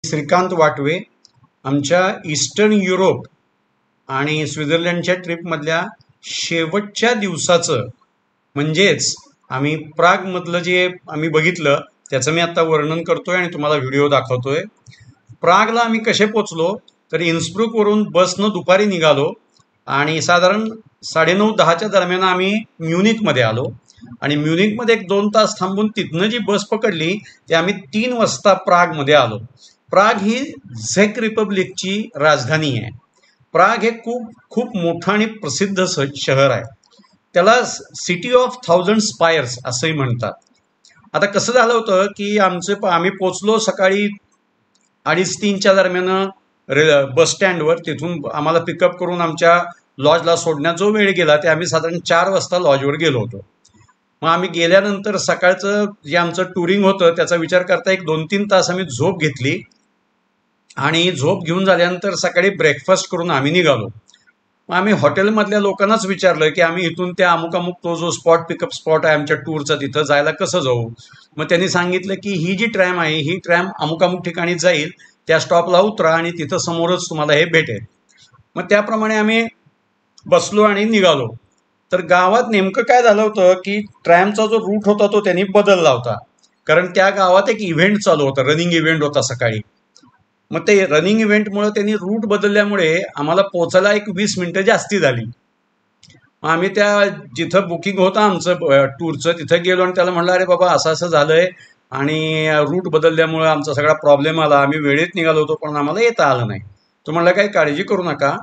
श्रीकांत वाटवे आमच्या eastern Europe आणि स्वित्झर्लंडच्या ट्रिपमधल्या शेवटच्या दिवसाचं म्हणजेच आम्ही प्रागमधलं जे आम्ही बघितलं त्याचं मी आता वर्णन करतोय आणि तुम्हाला व्हिडिओ दाखवतोय. प्रागला आम्ही कसे पोचलो तर इन्स्ब्रुकवरून बसनं दुपारी निघालो आणि साधारण 9:30-10च्या दरम्यान आम्ही म्युनिकमध्ये आलो आणि म्युनिकमध्ये 1-2 तास थांबून तिथनं जी बस पकडली ते आम्ही 3 वाजता प्रागमध्ये आलो. प्राग ही झेक रिपब्लिकची राजधानी आहे. प्राग हे खूप खूप मोठं आणि प्रसिद्ध शहर आहे. त्याला सिटी ऑफ 1000 स्पायर्स असंही म्हणतात. आता कसं झालं होतं की आम्ही पोचलो सकाळी 2:30-3च्या दरम्यान बस स्टँडवर. तिथून आम्हाला पिकअप करून आमच्या लॉजला सोडण्यात जो वेळ गेला ते आम्ही साधारण 4 वाजता लॉजवर गेलो होतो. मग आम्ही गेल्यानंतर सकाळचं जे आमचं टुरिंग होतं त्याचा विचार करता 1-2-3 तास आम्ही झोप घेतली आणि झोप घेऊन झाल्यानंतर सकाळी ब्रेकफास्ट करून आम्ही निघालो. मग आम्ही हॉटेलमधल्या लोकांनाच विचारलं की आम्ही इथून त्या अमुक तो जो पिकअप स्पॉट आहे आमच्या टूरचा तिथं जायला कसं जाऊ. मग त्यांनी सांगितलं की ही जी ट्रॅम आहे ही ट्रॅम अमुक ठिकाणी जाईल, त्या स्टॉपला उतरा आणि तिथं समोरच तुम्हाला हे भेटेल. मग त्याप्रमाणे आम्ही बसलो आणि निघालो. तर गावात नेमकं काय झालं होतं की ट्रॅमचा जो रूट होता तो त्यांनी बदलला होता, कारण त्या गावात एक इव्हेंट चालू होता, रनिंग इव्हेंट होता सकाळी. मग ते रनिंग इव्हेंटमुळे त्यांनी रूट बदलल्यामुळे आम्हाला पोचायला 20 मिनिटं जास्ती झाली. आम्ही त्या जिथं बुकिंग होतं आमचं टूरचं तिथं गेलो आणि त्याला म्हणलं अरे बाबा असं असं झालंय आणि रूट बदलल्यामुळे आमचा सगळा प्रॉब्लेम आला, आम्ही वेळेत निघालो होतो पण आम्हाला येता आलं नाही. तो म्हणला काही काळजी करू नका,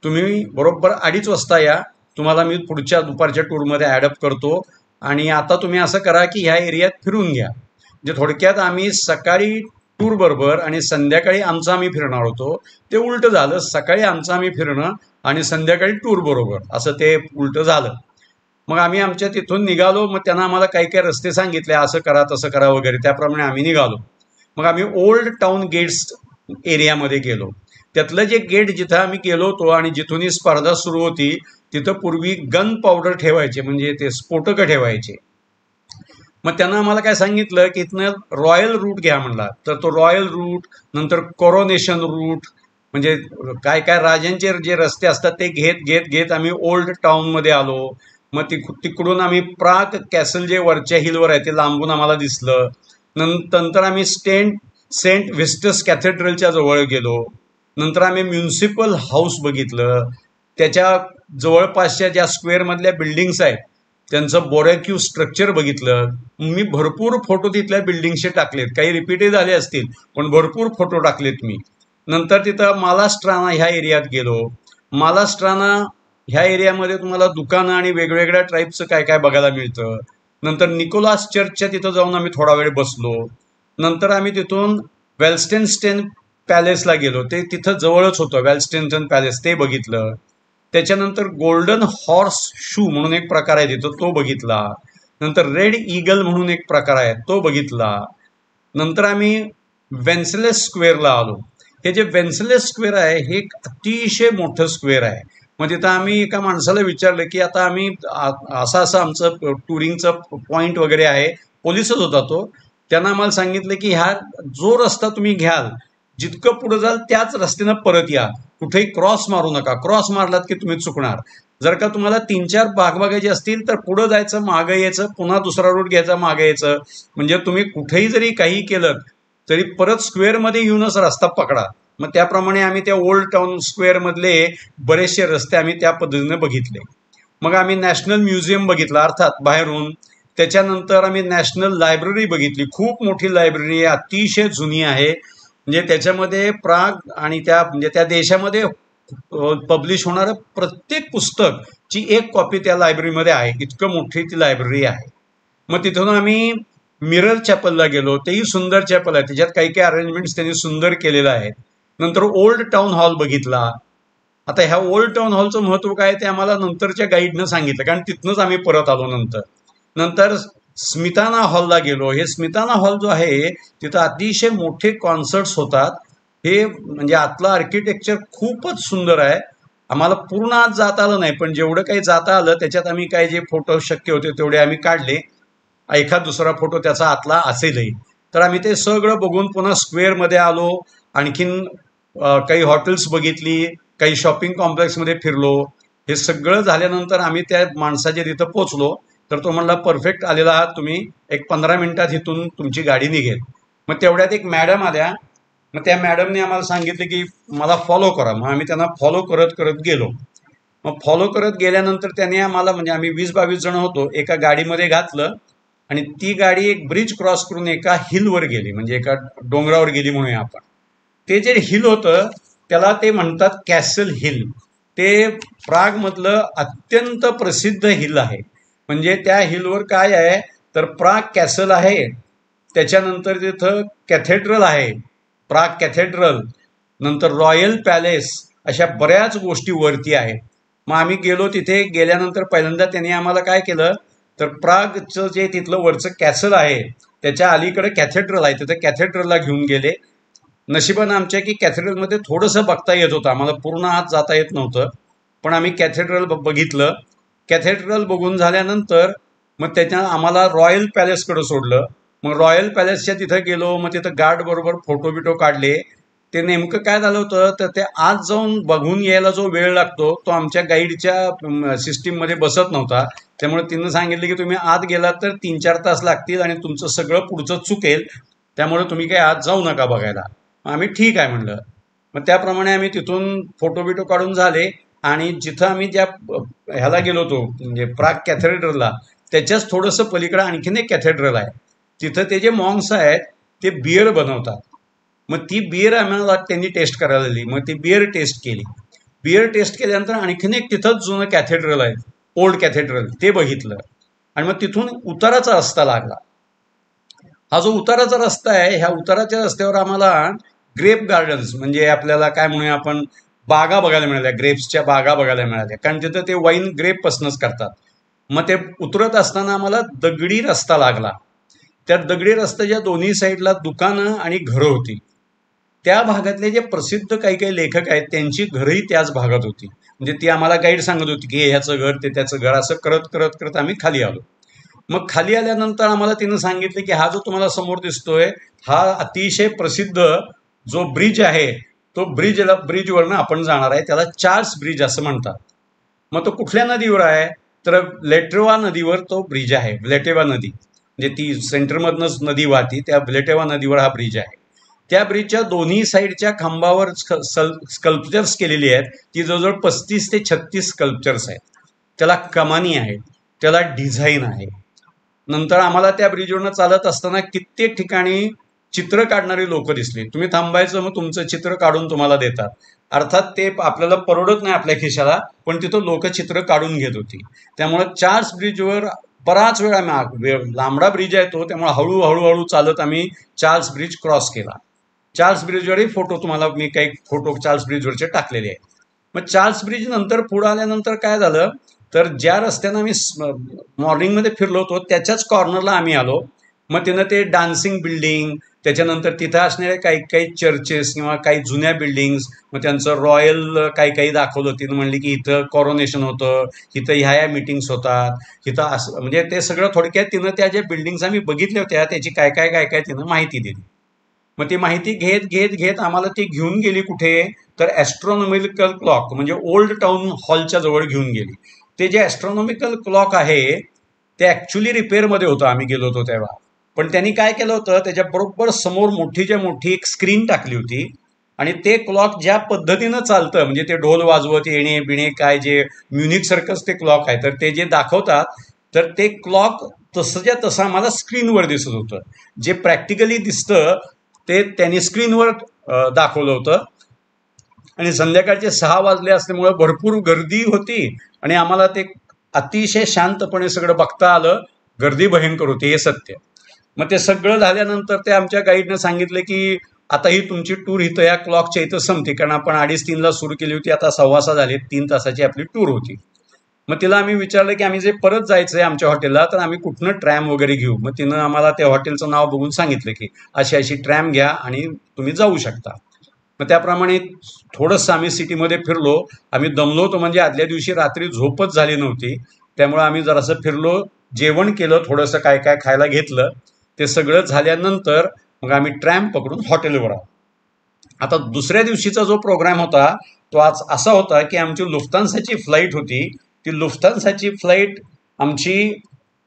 तुम्ही बरोबर 2:30 वाजता या, तुम्हाला मी पुढच्या दुपारच्या टूरमध्ये ॲडअप करतो आणि आता तुम्ही असं करा की ह्या एरियात फिरून घ्या. म्हणजे थोडक्यात आम्ही सकाळी टूर बरोबर आणि संध्याकाळी आमचं आम्ही फिरणार होतो, ते उलटं झालं. सकाळी आमचं आम्ही फिरणं आणि संध्याकाळी टूर बरोबर असं ते उलटं झालं. मग आम्ही आमच्या तिथून निघालो. मग त्यांना आम्हाला काही काही रस्ते सांगितले, असं करा तसं करा वगैरे, त्याप्रमाणे आम्ही निघालो. मग आम्ही ओल्ड टाउन गेट्स एरियामध्ये गेलो. त्यातलं जे गेट जिथं आम्ही गेलो होतो आणि जिथून ही स्पर्धा सुरू होती तिथं पूर्वी गन पावडर ठेवायचे, म्हणजे ते स्फोटकं ठेवायचे. मग त्यांना आम्हाला काय सांगितलं की इथनं रॉयल रूट घ्या म्हणला. तर तो रॉयल रूट, नंतर कोरोनेशन रूट, म्हणजे काय काय राजांचे जे रस्ते असतात ते घेत घेत घेत आम्ही ओल्ड टाउनमध्ये आलो. मग तिकडून आम्ही प्राग कॅसल जे वरच्या हिलवर आहे ते लांबून आम्हाला दिसलं. नंतर आम्ही सेंट व्हिस्टस कॅथेड्रलच्या जवळ गेलो. नंतर आम्ही म्युन्सिपल हाऊस बघितलं. त्याच्या जवळपासच्या ज्या स्क्वेअरमधल्या बिल्डिंग्स आहेत त्यांचं बोरॅक्यू स्ट्रक्चर बघितलं. मी भरपूर फोटो तिथल्या बिल्डिंगचे टाकलेत, काही रिपीटही झाले असतील पण भरपूर फोटो टाकलेत मी. नंतर तिथं मालास्ट्राना ह्या एरियात गेलो. मालास्ट्राना ह्या एरियामध्ये तुम्हाला दुकानं आणि वेगवेगळ्या टाईपचं काय काय बघायला मिळतं. नंतर निकोलास चर्चच्या तिथं जाऊन आम्ही थोडा वेळ बसलो. नंतर आम्ही तिथून वेल्स्टेनस्टेन पॅलेसला गेलो, ते तिथं जवळच होतं वेल्स्टेनस्टेन पॅलेस, ते बघितलं. त्याच्यानंतर गोल्डन हॉर्स शू म्हणून एक प्रकार आहे तिथं, तो बघितला. नंतर रेड ईगल म्हणून एक प्रकार आहे तो बघितला. नंतर आम्ही वेन्सलेस स्क्वेअरला आलो. हे जे वेन्सलेस स्क्वेअर आहे हे एक अतिशय मोठं स्क्वेअर आहे. मग तिथं आम्ही एका माणसाला विचारलं की आता आम्ही असं आमचं टुरिंगचं पॉईंट वगैरे आहे, पोलिसच होता तो. त्यांना आम्हाला सांगितलं की ह्या जो रस्ता तुम्ही घ्याल जितकं पुढे जाल त्याच रस्त्यानं परत या, कुठेही क्रॉस मारू नका, क्रॉस मारलात की तुम्ही चुकणार. जर का तुम्हाला 3-4 भाग बघायचे असतील तर पुढं जायचं, मागं यायचं, पुन्हा दुसरा रूट घ्यायचा, मागं यायचं. म्हणजे तुम्ही कुठेही जरी काही केलं तरी परत स्क्वेअरमध्ये येऊनच रस्ता पकडा. मग त्याप्रमाणे आम्ही त्या ओल्ड टाउन स्क्वेअरमधले बरेचसे रस्ते आम्ही त्या पद्धतीने बघितले. मग आम्ही नॅशनल म्युझियम बघितलं अर्थात बाहेरून. त्याच्यानंतर आम्ही नॅशनल लायब्ररी बघितली. खूप मोठी लायब्ररी आहे, अतिशय जुनी आहे. म्हणजे त्याच्यामध्ये प्राग आणि त्या देशामध्ये पब्लिश होणारं प्रत्येक पुस्तकची एक कॉपी त्या लायब्ररीमध्ये आहे, इतकं मोठी ती लायब्ररी आहे. मग तिथून आम्ही मिरर चॅपलला गेलो. तेही सुंदर चॅपल आहे, त्याच्यात काही काही अरेंजमेंट्स त्यांनी सुंदर केलेलं आहे. नंतर ओल्ड टाउन हॉल बघितला. आता ह्या ओल्ड टाउन हॉलचं महत्व काय ते आम्हाला नंतरच्या गाईडनं सांगितलं, कारण तिथनंच आम्ही परत आलो. नंतर स्मिताना हॉलला गेलो. हे स्मिताना हॉल जो आहे तिथं अतिशय मोठे कॉन्सर्ट्स होतात. हे म्हणजे आतलं आर्किटेक्चर खूपच सुंदर आहे. आम्हाला पूर्ण आत जाता आलं नाही, पण जेवढं काही जाता आलं त्याच्यात आम्ही काही जे फोटो शक्य होते तेवढे आम्ही काढले. एखाद दुसरा फोटो त्याचा आतला असेलही. तर आम्ही ते सगळं बघून पुन्हा स्क्वेअरमध्ये आलो आणखीन काही हॉटेल्स बघितली, काही शॉपिंग कॉम्प्लेक्समध्ये फिरलो. हे सगळं झाल्यानंतर आम्ही त्या माणसाच्या तिथं पोचलो. तर तो म्हणला परफेक्ट आलेला आहात तुम्ही, एक 15 मिनिटात इथून तुमची गाडी निघेल. मग तेवढ्यात एक मॅडम आल्या. मग त्या मॅडमने आम्हाला सांगितलं की मला फॉलो करा. मग आम्ही त्यांना फॉलो करत करत गेलो. मग फॉलो करत गेल्यानंतर त्याने आम्हाला, म्हणजे आम्ही 20-22 जण होतो, एका गाडीमध्ये घातलं आणि ती गाडी एक ब्रिज क्रॉस करून एका हिलवर गेली, म्हणजे एका डोंगरावर गेली म्हणूया आपण. ते जे हिल होतं त्याला ते म्हणतात कॅसल हिल. ते प्रागमधलं अत्यंत प्रसिद्ध हिल आहे. म्हणजे त्या हिलवर काय आहे तर प्राग कॅसल आहे, त्याच्यानंतर तिथं कॅथेड्रल आहे, प्राग कॅथेड्रल, नंतर रॉयल पॅलेस, अशा बऱ्याच गोष्टी वरती आहेत. मग आम्ही गेलो. तिथे गेल्यानंतर पहिल्यांदा त्यांनी आम्हाला काय केलं तर प्रागचं जे तिथलं वरचं कॅसल आहे त्याच्या अलीकडे कॅथेड्रल आहे, तिथं कॅथेड्रलला घेऊन गेले. नशिबानं आमच्या की कॅथेड्रलमध्ये थोडंसं बघता येत होतं, आम्हाला पूर्ण आत जाता येत नव्हतं, पण आम्ही कॅथेड्रल बघितलं. कॅथेड्रल बघून झाल्यानंतर मग त्याच्या आम्हाला रॉयल पॅलेसकडे सोडलं. मग रॉयल पॅलेसच्या तिथं गेलो. मग तिथं गार्ड बरोबर फोटो बिटो काढले. ते नेमकं काय झालं होतं तर ते आत जाऊन बघून यायला जो वेळ लागतो तो आमच्या गाईडच्या सिस्टीममध्ये बसत नव्हता. त्यामुळे तिनं सांगितलं की तुम्ही आत गेलात तर 3-4 तास लागतील आणि तुमचं सगळं पुढचं चुकेल, त्यामुळे तुम्ही काही आत जाऊ नका बघायला. आम्ही ठीक आहे म्हणलं. मग त्याप्रमाणे आम्ही तिथून फोटो बिटो काढून झाले आणि जिथं आम्ही ज्या ह्याला गेलो होतो म्हणजे प्राग कॅथेड्रलला, त्याच्याच थोडंसं पलीकडे आणखीन एक कॅथेड्रल आहे. तिथं ते जे मॉन्क्स आहेत ते बियर बनवतात. मग ती बियर आम्हाला त्यांनी टेस्ट करायला दिली. मग ती बियर टेस्ट केली. बियर टेस्ट केल्यानंतर आणखीन एक तिथंच जुनं कॅथेड्रल आहे, ओल्ड कॅथेड्रल, ते बघितलं. आणि मग तिथून उताराचा रस्ता लागला. हा जो उताराचा रस्ता आहे, ह्या उताराच्या रस्त्यावर आम्हाला ग्रेप गार्डन्स, म्हणजे आपल्याला काय म्हणूया आपण, बागा बघायला मिळाल्या, ग्रेप्सच्या बागा बघायला मिळाल्या, कारण तिथं ते वाईन ग्रेपपासूनच करतात. मग ते उतरत असताना आम्हाला दगडी रस्ता लागला. त्या दगडी रस्त्याच्या दोन्ही साईडला दुकानं आणि घरं होती. त्या भागातले जे प्रसिद्ध काही काही लेखक आहेत त्यांची घरही त्याच भागात होती. म्हणजे ती आम्हाला गाईड सांगत होती की ह्याचं घर, ते त्याचं घर, असं करत करत करत आम्ही खाली आलो. मग खाली आल्यानंतर आम्हाला तिनं सांगितलं की हा जो तुम्हाला समोर दिसतोय हा अतिशय प्रसिद्ध जो ब्रिज आहे, तो ब्रिजवरनं आपण जाणार आहे, त्याला चार्ल्स ब्रिज असं म्हणतात. मग तो कुठल्या नदीवर आहे तर व्लेटेवा नदीवर तो ब्रिज आहे. व्लेटेवा नदी म्हणजे ती सेंटरमधनंच नदी वाहती, त्या व्लेटेवा नदीवर हा ब्रिज आहे. त्या ब्रिजच्या दोन्ही साईडच्या खांबावर स्कल्पचर्स केलेली आहेत. ती जवळजवळ 35 ते 36 स्कल्पचर्स आहेत. त्याला कमानी आहेत, त्याला डिझाईन आहे. नंतर आम्हाला त्या ब्रिजवरनं चालत असताना कित्येक ठिकाणी चित्र काढणारी लोक दिसली. तुम्ही थांबायचं, मग तुमचं चित्र काढून तुम्हाला देतात. अर्थात ते आपल्याला परवडत नाही आपल्या खिशाला, पण तिथं लोक चित्र काढून घेत होती. त्यामुळे चार्ल्स ब्रिजवर बराच वेळ आम्ही, लांबडा ब्रिज आहे तो, त्यामुळे हळूहळू चालत आम्ही चार्ल्स ब्रिज क्रॉस केला. चार्ल्स ब्रिजवरही फोटो तुम्हाला मी काही फोटो चार्ल्स ब्रिजवरचे टाकलेले आहेत. मग चार्ल्स ब्रिज नंतर पुढे आल्यानंतर काय झालं तर ज्या रस्त्यानं आम्ही मॉर्निंगमध्ये फिरलो होतो त्याच्याच कॉर्नरला आम्ही आलो. मग तिनं ते डान्सिंग बिल्डिंग, त्याच्यानंतर तिथं असणारे काही काही चर्चेस किंवा काही जुन्या बिल्डिंग्स, मग त्यांचं रॉयल काही काही दाखवलं. तिनं म्हणली की इथं कॉरोनेशन होतं, इथं ह्या मिटिंग्स होतात, इथं असं, म्हणजे ते सगळं थोडक्यात तिनं त्या ज्या बिल्डिंग्स आम्ही बघितल्या होत्या त्याची काय काय काय काय तिनं माहिती दिली. मग ती माहिती घेत घेत घेत आम्हाला ती घेऊन गेली कुठे तर ॲस्ट्रॉनॉमिकल क्लॉक, म्हणजे ओल्ड टाउन हॉलच्या जवळ घेऊन गेली. ते जे ॲस्ट्रॉनॉमिकल क्लॉक आहे ते ॲक्च्युली रिपेअरमध्ये होतं आम्ही गेलो होतो तेव्हा. पण त्यांनी काय केलं होतं, त्याच्याबरोबर समोर मोठीच्या मोठी एक स्क्रीन टाकली होती आणि ते क्लॉक ज्या पद्धतीनं चालतं, म्हणजे ते ढोल वाजवत येणे बिणे, काय जे म्युनिक सारखंच ते क्लॉक आहे, तर ते जे दाखवतात तर ते क्लॉक तसंच्या तसं आम्हाला स्क्रीनवर दिसत होतं. जे प्रॅक्टिकली दिसतं ते त्यांनी स्क्रीनवर दाखवलं होतं. आणि संध्याकाळचे 6 वाजले असल्यामुळे भरपूर गर्दी होती आणि आम्हाला ते अतिशय शांतपणे सगळं बघता आलं. गर्दी भयंकर होती, हे सत्य. मग ते सगळं झाल्यानंतर ते आमच्या गाईडनं सांगितलं की आता ही तुमची टूर इथं या क्लॉकच्या इथं संपते, कारण आपण 2:30-3ला सुरू केली होती, आता 6:15 झाले, 3 तासाची आपली टूर होती. मग तिला आम्ही विचारलं की आम्ही जे परत जायचं आहे आमच्या हॉटेलला, तर आम्ही कुठनं ट्रॅम वगैरे घेऊ. मग तिनं आम्हाला त्या हॉटेलचं नाव बघून सांगितलं की अशी अशी ट्रॅम घ्या आणि तुम्ही जाऊ शकता. मग त्याप्रमाणे थोडंसं आम्ही सिटीमध्ये फिरलो. आम्ही दमलो होतो, म्हणजे आदल्या दिवशी रात्री झोपच झाली नव्हती, त्यामुळे आम्ही जरासं फिरलो, जेवण केलं, थोडंसं काय काय खायला घेतलं. ते सगळं झाल्यानंतर मग आम्ही ट्रॅम पकडून हॉटेलवर आलो. आता दुसऱ्या दिवशीचा जो प्रोग्राम होता तो आज असा होता की आमची लुफ्तान्साची फ्लाईट होती. ती लुफ्तान्साची फ्लाईट आमची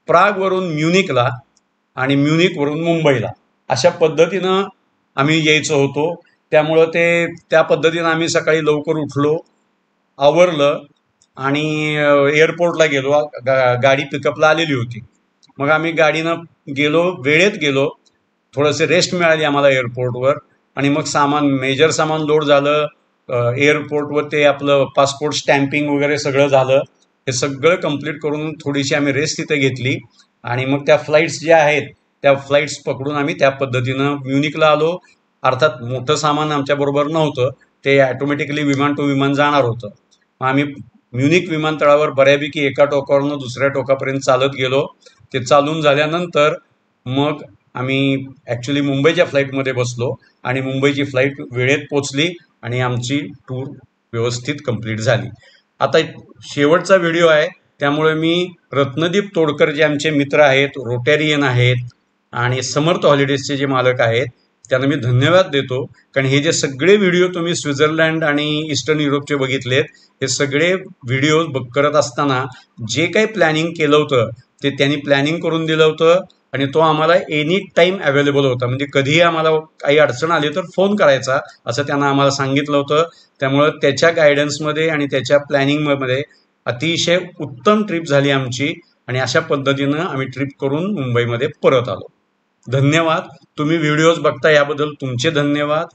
प्रागवरून म्युनिकला आणि म्युनिकवरून मुंबईला अशा पद्धतीनं आम्ही यायचं होतो. त्यामुळं त्या पद्धतीनं आम्ही सकाळी लवकर उठलो, आवरलं आणि एअरपोर्टला गेलो. गाडी पिकअपला आलेली होती. मग आम्ही गाडीनं गेलो, वेळेत गेलो. थोडंसे रेस्ट मिळाली आम्हाला एअरपोर्टवर आणि मग मेजर सामान लोड झालं. एअरपोर्टवर ते आपलं पासपोर्ट स्टॅम्पिंग वगैरे सगळं झालं. हे सगळं कंप्लीट करून थोडीशी आम्ही रेस्ट तिथे घेतली आणि मग त्या फ्लाईट्स ज्या आहेत त्या फ्लाईट्स पकडून आम्ही त्या पद्धतीनं म्युनिकला आलो. अर्थात मोठं सामान आमच्याबरोबर नव्हतं, ते ऑटोमॅटिकली विमान टू विमान जाणार होतं. मग आम्ही म्युनिक विमानतळावर बऱ्यापैकी एका टोकावरून दुसऱ्या टोकापर्यंत चालत गेलो. ते चालून झाल्यानंतर मग आम्ही ॲक्च्युली मुंबईच्या फ्लाईटमध्ये बसलो आणि मुंबईची फ्लाईट वेळेत पोचली आणि आमची टूर व्यवस्थित कंप्लीट झाली. आता शेवटचा व्हिडिओ आहे, त्यामुळे मी रत्नदीप तोडकर जे आमचे मित्र आहेत, रोटॅरियन आहेत आणि समर्थ हॉलिडेजचे जे मालक आहेत त्यांना मी धन्यवाद देतो. कारण हे जे सगळे व्हिडिओ तुम्ही स्वित्झर्लंड आणि ईस्टर्न युरोपचे बघितलेत, हे सगळे व्हिडिओ करत असताना जे काही प्लॅनिंग केलं होतं ते त्यांनी प्लॅनिंग करून दिलं होतं आणि तो आम्हाला एनी टाईम अवेलेबल होता. म्हणजे कधीही आम्हाला काही अडचण आली तर फोन करायचा असं त्यांना आम्हाला सांगितलं होतं. त्यामुळं त्याच्या गायडन्समध्ये आणि त्याच्या प्लॅनिंगमध्ये अतिशय उत्तम ट्रिप झाली आमची आणि अशा पद्धतीनं आम्ही ट्रिप करून मुंबईमध्ये परत आलो. धन्यवाद. तुम्ही व्हिडिओज बघता याबद्दल तुमचे धन्यवाद.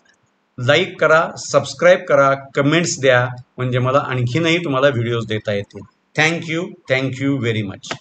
लाईक करा, सबस्क्राईब करा, कमेंट्स द्या, म्हणजे मला आणखीनही तुम्हाला व्हिडिओज देता येतील. Thank you very much.